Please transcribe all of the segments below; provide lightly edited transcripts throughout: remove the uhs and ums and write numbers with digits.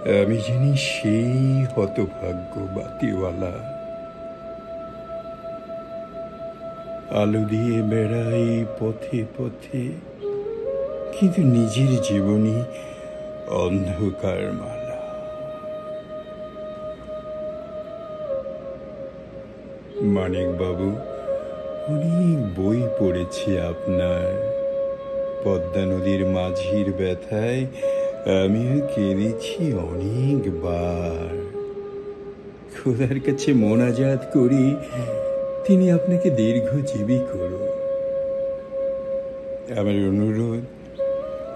আমি জানি সেই হতভাগ্য বাতিওয়ালা, আলো দিয়ে বেড়াই পথে পথে, কিন্তু নিজের জীবনী অন্ধকার মালা। মানিক বাবু, অনেক বই পড়েছি আপনার, পদ্মা নদীর মাঝির ব্যথায় আমিও কেঁদেছি অনেকবার। খোদার কাছে মোনাজাত করি, তিনি আপনাকে দীর্ঘজীবী করুন। আমার অনুরোধ,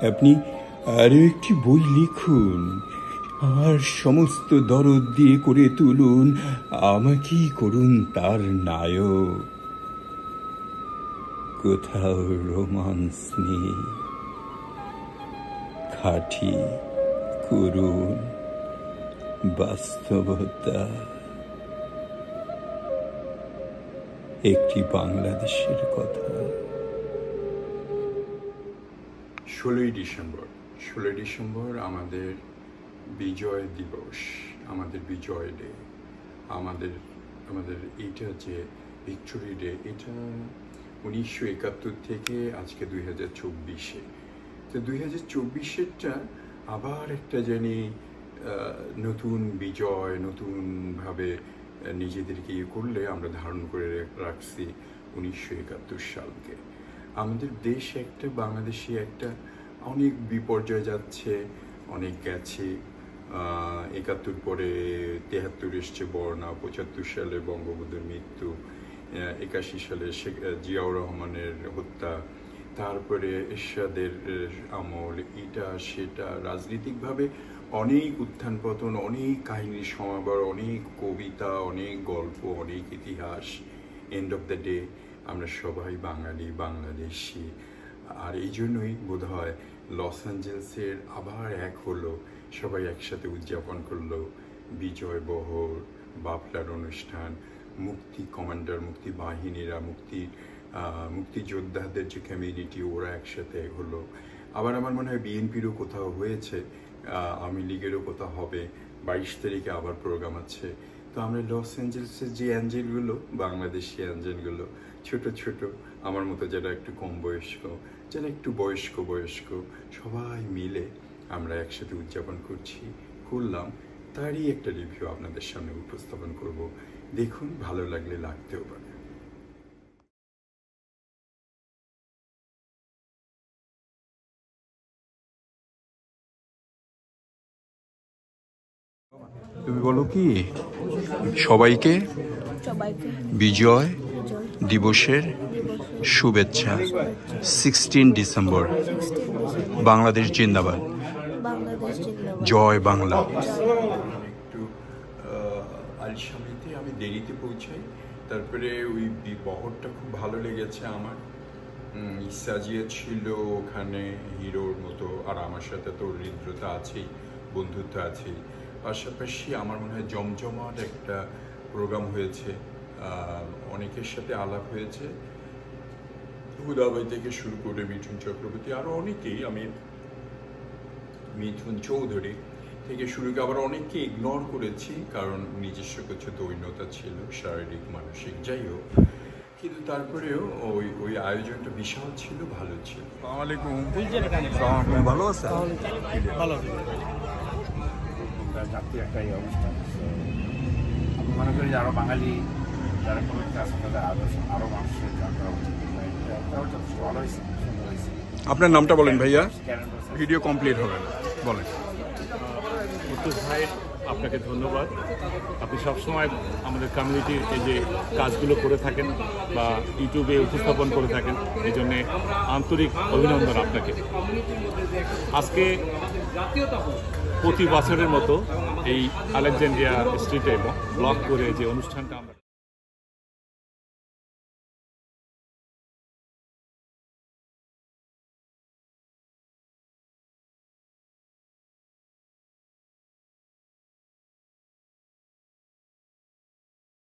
আপনি আরো একটি বই লিখুন, আর সমস্ত দরদ দিয়ে করে তুলুন, আমাকেই করুন তার নায়ক। কোথাও রোমান্স নেই, খাঁটি করুন বাস্তবতা। একটি বাংলাদেশের কথা। 16ই ডিসেম্বর আমাদের বিজয় দিবস, আমাদের বিজয় ডে, আমাদের এইটা যে ভিক্টোরি ডে, এটা 1971 থেকে আজকে 2024-এ। তো 2024-এরটা আবার একটা জানি নতুন বিজয়, নতুনভাবে নিজেদেরকে করলে আমরা ধারণ করে রাখছি 1971 সালকে। আমাদের দেশ একটা, বাংলাদেশে একটা অনেক বিপর্যয় যাচ্ছে, অনেক গেছে। 71 পরে 73 এসছে বর্ণা, 75 সালে বঙ্গবন্ধুর মৃত্যু, 81 সালে জিয়াউর রহমানের হত্যা, তারপরে এরশাদের আমল, এটা সেটা, রাজনৈতিকভাবে অনেক উত্থান পতন, অনেক কাহিনীর সমাবার, অনেক কবিতা, অনেক গল্প, অনেক ইতিহাস। এন্ড অফ দ্য ডে আমরা সবাই বাঙালি, বাংলাদেশি। আর এই জন্যই বোধহয় লস অ্যাঞ্জেলসের আবার এক হলো, সবাই একসাথে উদযাপন করলো বিজয় বহর, বাফলার অনুষ্ঠান, মুক্তি কমান্ডার, মুক্তি বাহিনীরা, মুক্তিযোদ্ধাদের যে কমিউনিটি, ওরা একসাথে হলো। আবার আমার মনে হয় বিএনপিরও কোথাও হয়েছে, আওয়ামী লীগেরও কোথাও হবে। 22 তারিখে আবার প্রোগ্রাম আছে। তো আমরা লস অ্যাঞ্জেলসের যে অ্যাঞ্জেলগুলো, বাংলাদেশি অ্যাঞ্জেলগুলো, ছোট ছোট, আমার মতো যারা একটু কম বয়স্ক, যারা একটু বয়স্ক, সবাই মিলে আমরা একসাথে উদযাপন করলাম। তারই একটা রিভিউ আপনাদের সামনে উপস্থাপন করব। দেখুন, ভালো লাগলে লাগতেও পারে। তুমি বলো কি সবাইকে বিজয় দিবসের শুভেচ্ছা। 16 ডিসেম্বর। বাংলাদেশ জিন্দাবাদ, জয় বাংলা। একটু আলসামিতে আমি দেরিতে পৌঁছাই, তারপরে ওই বহরটা খুব ভালো লেগেছে আমার। সাজিয়ে ছিল ওখানে হিরোর মতো, আর আমার সাথে তো হৃদ্রতা আছেই, বন্ধুত্ব আছেই। পাশাপাশি আমার মনে হয় জমজমাট একটা প্রোগ্রাম হয়েছে, অনেকের সাথে আলাপ হয়েছে, হুদাবাই থেকে শুরু করে মিঠুন চক্রবর্তী, আরও অনেকেই, আমি মিঠুন চৌধুরী থেকে শুরু করে আবার অনেককে ইগনোর করেছি, কারণ নিজস্ব কিছু দৈন্যতা ছিল, শারীরিক মানসিক, যাই হোক। কিন্তু তারপরেও ওই আয়োজনটা বিশাল ছিল, ভালো ছিল। আসসালামু আলাইকুম। ভালো আছে? ভালো। জাতীয় একটা এই অনুষ্ঠান, আমি মনে করি যে আরও বাঙালি যারা কমিটি আছে তাদের আরও মানুষের গান করা উচিত। যথেষ্ট ভালো হয়েছে, সুন্দর হয়েছে। আপনার নামটা বলেন ভাইয়া, ভিডিও কমপ্লিট হবে, বলেন। কুদ্দুস ভাই, আপনাকে ধন্যবাদ। আপনি সবসময় আমাদের কমিউনিটির এই যে কাজগুলো করে থাকেন বা ইউটিউবে উপস্থাপন করে থাকেন, এই জন্যে আন্তরিক অভিনন্দন আপনাকে। আজকে প্রতি বছরের মতো এই আলেকজান্দ্রিয়া স্ট্রিটে ব্লক করে যে অনুষ্ঠানটা আমরা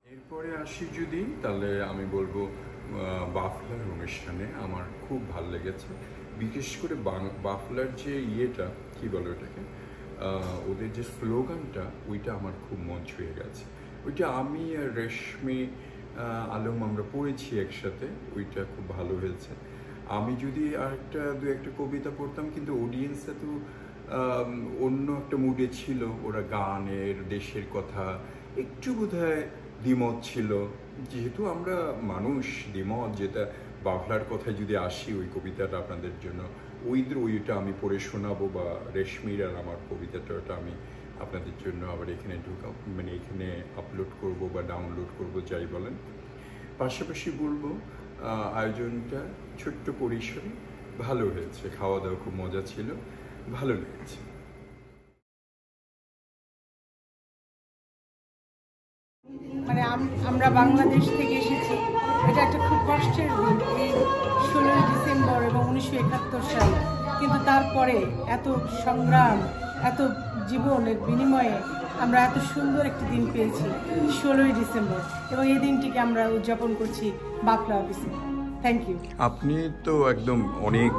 এরপরে আসি যদি, তাহলে আমি বলবো বাফলার অনুষ্ঠানে আমার খুব ভালো লেগেছে। বিশেষ করে বাফলার যে ইয়েটা, কি বলে ওটাকে, ওদের যে স্লোগানটা ওইটা আমার খুব মন ছুঁয়ে গেছে। ওইটা আমি আর রেশমি আলম আমরা পড়েছি একসাথে, ওইটা খুব ভালো হয়েছে। আমি যদি আরেকটা দু একটা কবিতা পড়তাম, কিন্তু অডিয়েন্সটা তো অন্য একটা মুডে ছিল, ওরা গানের দেশের কথা একটু বোধহয় দ্বিমত ছিল, যেহেতু আমরা মানুষ দ্বিমত, যেটা বাংলার কথায় যদি আসি ওই কবিতাটা আপনাদের জন্য ওইটা আমি পড়ে শোনাবো, বা রেশমির আর আমার কবিতাটা ওটা আমি আপনাদের জন্য আবার এখানে মানে এখানে আপলোড করব বা ডাউনলোড করব, যাই বলেন। পাশাপাশি বলবো আয়োজনটা ছোট্ট পরিসরে ভালো হয়েছে, খাওয়া দাওয়া খুব মজা ছিল, ভালো লেগেছে। মানে আমরা বাংলাদেশ থেকে এসেছি, এটা একটা খুব কষ্টের দিন, এই 16ই ডিসেম্বর এবং 1971 সাল। কিন্তু তারপরে এত সংগ্রাম, এত জীবনের বিনিময়ে আমরা এত সুন্দর একটি দিন পেয়েছি 16ই ডিসেম্বর, এবং এই দিনটিকে আমরা উদযাপন করছি বাফলা অফিসে। Thank you. আপনি তো একদম অনেক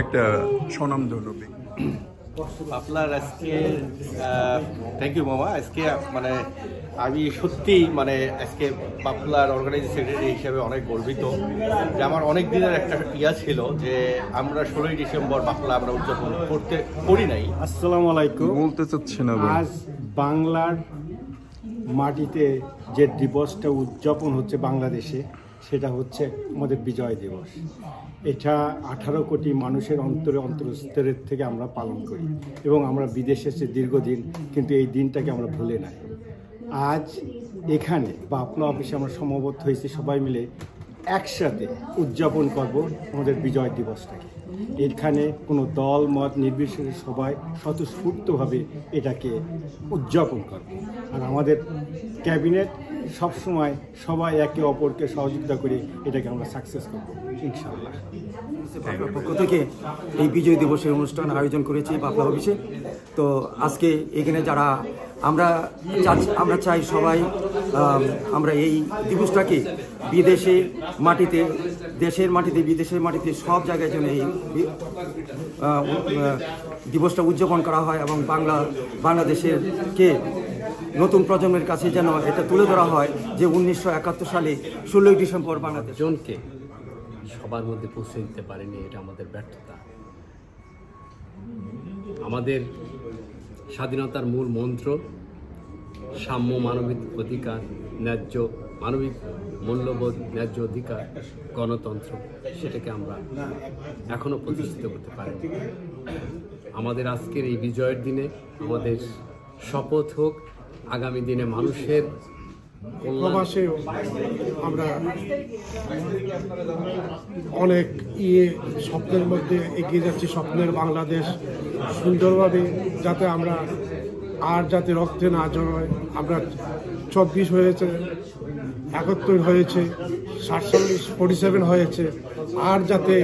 একটা স্বনামধন্য ব্যক্তি। আপনার আজকে থ্যাংক ইউ মামা। আজকে মানে আমি সত্যি মানে আজকে বাফলার অর্গানাইজিং সেক্রেটারি হিসেবে অনেক গর্বিত যে আমার অনেক দিনের একটা ছিল যে আমরা 16ই ডিসেম্বর বাফলা আমরা উদযাপন করি নাই। আসসালামু আলাইকুম। বলতে চাচ্ছি না, আজ বাংলার মাটিতে যে দিবসটা উদযাপন হচ্ছে বাংলাদেশে, সেটা হচ্ছে আমাদের বিজয় দিবস। এটা 18 কোটি মানুষের অন্তরস্থলের থেকে আমরা পালন করি, এবং আমরা বিদেশে এসে দীর্ঘদিন, কিন্তু এই দিনটাকে আমরা ভুলে নাই। আজ এখানে বাফলা অফিসে আমরা সমবেত হয়েছি, সবাই মিলে একসাথে উদযাপন করব আমাদের বিজয় দিবসটাকে। এখানে কোনো দল মত নির্বিশেষে সবাই স্বতঃস্ফূর্তভাবে এটাকে উদযাপন করব। আর আমাদের ক্যাবিনেট সবসময় সবাই একে অপরকে সহযোগিতা করে এটাকে আমরা সাকসেস করব ইনশাআল্লাহ। বাফলার পক্ষ থেকে এই বিজয় দিবসের অনুষ্ঠান আয়োজন করেছি বাফলা অফিসে। তো আজকে এখানে যারা আমরা চাই সবাই আমরা এই দিবসটাকে বিদেশে মাটিতে, দেশের মাটিতে, বিদেশের মাটিতে সব জায়গায় যেন এই দিবসটা উদযাপন করা হয়, এবং বাংলাদেশের নতুন প্রজন্মের কাছে যেন এটা তুলে ধরা হয় যে 1971 সালে 16ই ডিসেম্বর বাংলাদেশ জনকে সবার মধ্যে পৌঁছে দিতে পারেনি, এটা আমাদের ব্যর্থতা। আমাদের স্বাধীনতার মূল মন্ত্র সাম্য, মানবিক অধিকার, ন্যায্য মানবিক মূল্যবোধ, ন্যায্য অধিকার, গণতন্ত্র, সেটাকে আমরা এখনো প্রতিষ্ঠিত করতে পারিনি। আমাদের আজকের এই বিজয়ের দিনে আমাদের শপথ হোক আগামী দিনে মানুষের প্রবাসেও আমরা অনেক স্বপ্নের মধ্যে এগিয়ে যাচ্ছি, স্বপ্নের বাংলাদেশ সুন্দরভাবে, যাতে আমরা আর যাতে রক্তে না জড়ায়। আমরা 24 হয়েছে, 71 হয়েছে, 47, 47 হয়েছে, আর যাতে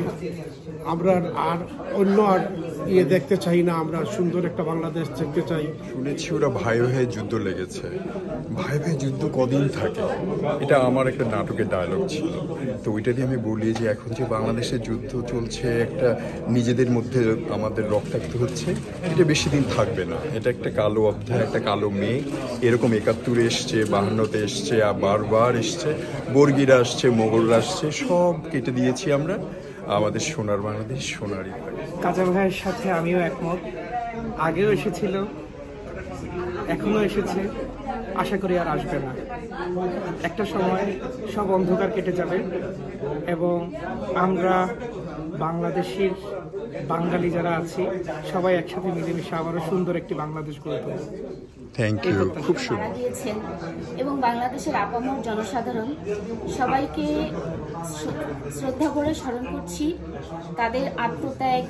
আমরা আর অন্য আর দেখতে চাই না, আমরা সুন্দর একটা বাংলাদেশ দেখতে চাই। শুনেছি ওরা ভাই ভাই যুদ্ধ লেগেছে। ভাই ভাই যুদ্ধ কদিন থাকে, এটা আমার একটা নাটকের ডায়লগ ছিল। তো ওইটা দিয়ে আমি বলি যে এখন যে বাংলাদেশে যুদ্ধ চলছে, একটা নিজেদের মধ্যে আমাদের রক্তাক্ত হচ্ছে, এটা বেশি দিন থাকবে না। এটা একটা কালো অধ্যায়, একটা কালো মেঘ। এরকম 71 এসছে, 52 এসছে, আর বারবার এসছে, বর্গিরা আসছে, মোগলরা আসছে, সব কেটে দিয়েছি আমরা। আমাদের সোনার বাংলাদেশ সোনারই ভাই। কাজা ভাইয়ের সাথে আমিও একমত। আগেও এসেছিল, এখনো এসেছে, আশা করি আর আসবে না। একটা সময় সব অন্ধকার কেটে যাবে এবং আমরা বাংলাদেশের বাঙালি যারা আছি সবাই একসাথে মিলেমিশে আবারও সুন্দর একটি বাংলাদেশ গড়ে তুলব। থ্যাংক ইউ, খুব সুন্দর। এবং বাংলাদেশের আপামর জনসাধারণ সবাইকে শ্রদ্ধা করে স্মরণ করছি। তাদের আত্মত্যাগ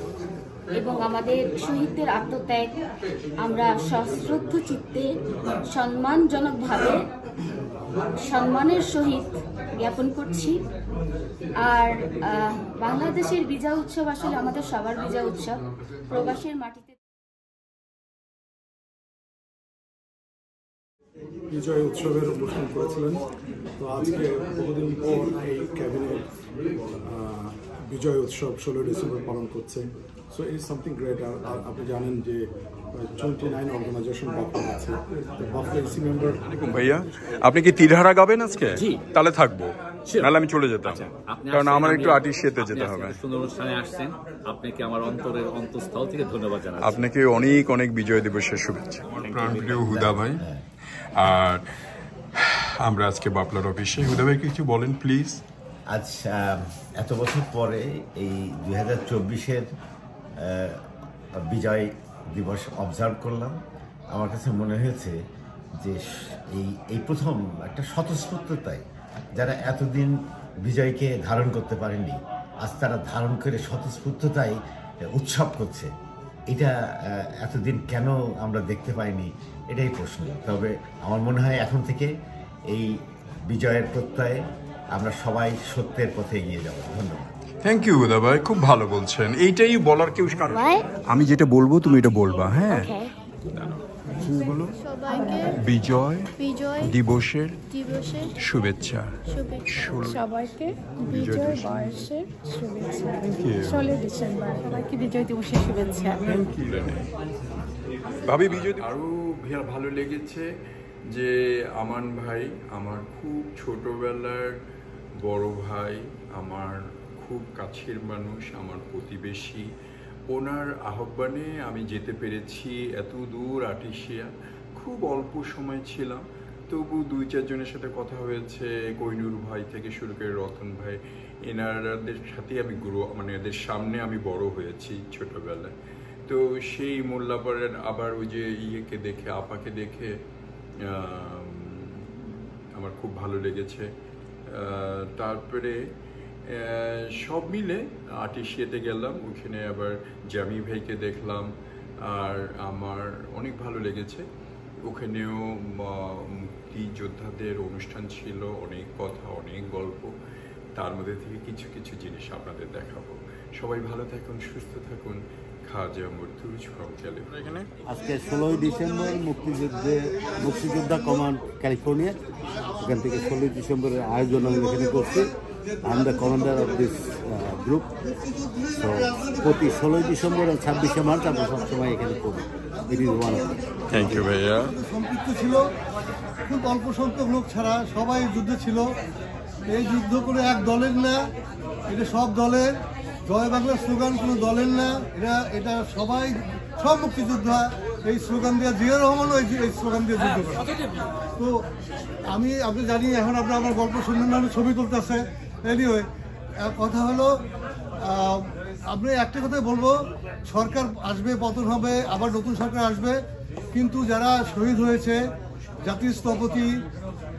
এবং আমাদের শহীদদের আত্মত্যাগ আমরা সশ্রদ্ধ চিত্তে সম্মানজনকভাবে সম্মানের সহিত জ্ঞাপন করছি। আর বাংলাদেশের বিজয় উৎসব আসলে আমাদের সবার বিজয় উৎসব। প্রবাসের মাটিতে বিজয় উৎসবের অনুষ্ঠান করেছিলেন। তো আজকে বহুদিন পর এই ক্যাবিনেট বিজয় উৎসব 16 ডিসেম্বর পালন করছে। So it is something great. আর আপনি জানেন যে 29 অর্গানাইজেশন বাফলা আছে, তো বাফলা ইসি মেম্বার। ভাইয়া আপনি কি তীরহারা গাবেন আজকে? তাহলে থাকবো, নাহলে আমি চলে যেতাম, কারণ আমার একটু আর্টিস্টে যেতে হবে। সুন্দর অনুষ্ঠানে আসছেন, আপনাকে আমার অন্তরের অন্তঃস্থল থেকে ধন্যবাদ জানাচ্ছি। আপনাকে অনেক অনেক বিজয় দিবসের শুভেচ্ছা। প্রাণপ্রিয় হুদা ভাই, আর আমরা আজকে বাফলার অফিসে। হুদা ভাই কিছু বলেন প্লিজ। আজ এত বছর পরে এই 2024-এর বিজয় দিবস অবজার্ভ করলাম। আমার কাছে মনে হয়েছে যে এই প্রথম একটা স্বতঃস্ফূর্ততায় যারা এতদিন বিজয়কে ধারণ করতে পারেনি, আজ তারা ধারণ করে স্বতঃস্ফূর্ততায় উৎসব করছে। এটা এতদিন কেন আমরা দেখতে পাইনি, এটাই প্রশ্ন। তবে আমার মনে হয় এখন থেকে এই বিজয়ের প্রত্যয়ে আমরা সবাই সত্যের পথে এগিয়ে যাব। ধন্যবাদ। থ্যাংক ইউ হুদা ভাই, খুব ভালো বলছেন। এইটাই বলার কেউ কারণ, আমি যেটা বলবো তুমি এটা বলবা। হ্যাঁ, বলো। বিজয় দিবসের শুভেচ্ছা সবাইকে। বিজয় দিবসের শুভেচ্ছা। 16 ডিসেম্বর সবাইকে বিজয় দিবসের শুভেচ্ছা। ভাবি বিজয় আরো ভালো লেগেছে যে আমান ভাই আমার খুব ছোটবেলার বড় ভাই, আমার খুব কাছের মানুষ, আমার প্রতিবেশী। ওনার আহ্বানে আমি যেতে পেরেছি এত দূর আর্টিসিয়া। খুব অল্প সময় ছিলাম, তবু 2-4 জনের সাথে কথা হয়েছে, কৈনুর ভাই থেকে শুরু করে রতন ভাই, এনারাদের সাথে আমি মানে এদের সামনে আমি বড় হয়েছি ছোটবেলায়। তো সেই মোল্লাপাড়ার আবার ওই যে ইয়েকে দেখে, আপাকে দেখে আমার খুব ভালো লেগেছে। তারপরে সব মিলে আর্টিসিয়াতে গেলাম, ওখানে আবার জামি ভাইকে দেখলাম, আর আমার অনেক ভালো লেগেছে। ওখানেও মুক্তিযোদ্ধাদের অনুষ্ঠান ছিল, অনেক কথা, অনেক গল্প। তার মধ্যে থেকে কিছু কিছু জিনিস আপনাদের দেখাবো। সবাই ভালো থাকুন, সুস্থ থাকুন। খাজা মরতুজ ফ্রম ক্যালিফোর্নিয়া। এখানে আজকে 16 ডিসেম্বর মুক্তিযোদ্ধা কমান্ড ক্যালিফোর্নিয়া, এখান থেকে 16 ডিসেম্বরের আয়োজন আমি এখানে করছি। I am the commander of this group. তো প্রতি 16 ডিসেম্বর আর 26শে মার্চ আমরা সবসময় এখানে করি। It is one of. Thank you ভাইয়া। সম্পৃক্ত ছিল খুব অল্প সংখ্যক লোক ছাড়া, সবাই যুদ্ধে ছিল। এই যুদ্ধ করে এক দলের না, এটা সব দলের। জয় বাংলার স্লোগান কোনো দলের না, এটা সবাই, সব মুক্তিযোদ্ধা এই স্লোগান দিয়ে, জিয়া রহমানও এই স্লোগান দিয়ে যুদ্ধ করে। তো আপনি জানি এখন আমার গল্প শুনলেন না, ছবি তুলতেছে। এনিওয়ে, কথা হলো, আপনি একটা কথাই বলবো, সরকার আসবে, পতন হবে, আবার নতুন সরকার আসবে, কিন্তু যারা শহীদ হয়েছে, জাতির স্থপতি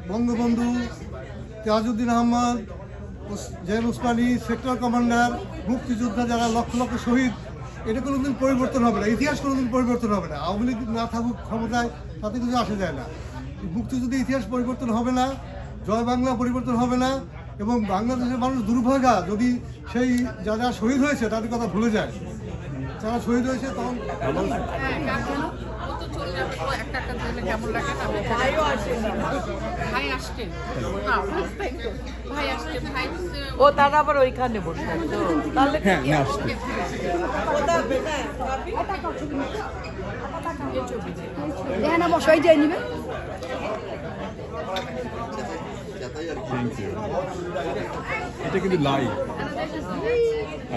Bangabandhu, Tajuddin Ahmad, general Osmani, sector commander, মুক্তিযোদ্ধা যারা লক্ষ লক্ষ শহীদ, এটা কোনোদিন পরিবর্তন হবে না, ইতিহাস কোনোদিন পরিবর্তন হবে না। আওয়ামী লীগ না থাকুক ক্ষমতায়, তাতে কিছু আসা যায় না। মুক্তিযুদ্ধের ইতিহাস পরিবর্তন হবে না, জয় বাংলা পরিবর্তন হবে না, এবং বাংলাদেশের মানুষ দুর্ভাগা যদি সেই যারা শহীদ হয়েছে তাদের কথা ভুলে যায়। যারা শহীদ হয়েছে তখন ও তারা আবার ওইখানে বসে তাহলে বসাই যায় নিবে। এটা কিন্তু লাইভ,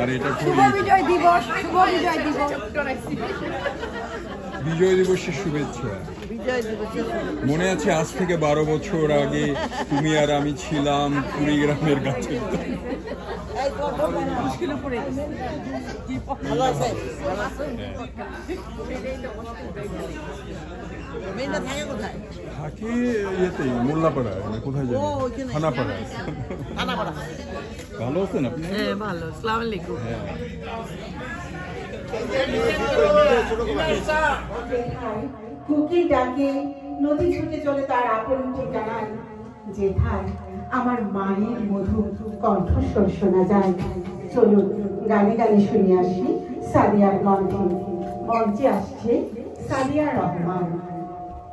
আর এটা শুভ বিজয় দিবস। শুভ বিজয় দিবস। বিজয় দিবসের শুভেচ্ছা। মনে আছে আজ থেকে 12 বছর আগে তুমি আর আমি ছিলাম কুড়িগ্রামের গাছে। থাকে ইয়েতেই, মোল্লাপাড়া। কোথায় যাবে? থানাপাড়া। ভালো আছেন আপনি? হ্যাঁ ভালো। আসসালামু আলাইকুম। কুকি ডাকে নদী ছুটে চলে তার আপন ঠিকানায়, যেথায় আমার মায়ের মধুর কণ্ঠস্বর শোনা যায়। চলুন গানে গানে শুনে আসি সাদিয়ার গল্প। মঞ্চে আসছে সাদিয়া রহমান,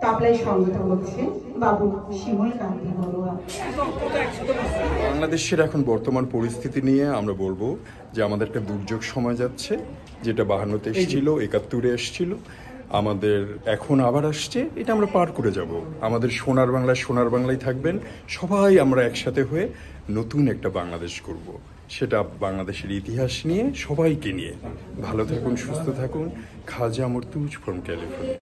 তবলায় সঙ্গত হচ্ছে বাবু শিমুল কান্তি বড়ুয়া। বাংলাদেশের এখন বর্তমান পরিস্থিতি নিয়ে আমরা বলবো যে আমাদের একটা দুর্যোগ সময় যাচ্ছে, যেটা 52-তে এসেছিল, 71-এ এসেছিল, আমাদের এখন আবার আসছে। এটা আমরা পার করে যাব। আমাদের সোনার বাংলায় থাকবেন সবাই, আমরা একসাথে হয়ে নতুন একটা বাংলাদেশ করব। সেটা বাংলাদেশের ইতিহাস নিয়ে, সবাইকে নিয়ে। ভালো থাকুন, সুস্থ থাকুন। খাজা মর্তুজ ফ্রম ক্যালিফোর্নিয়া।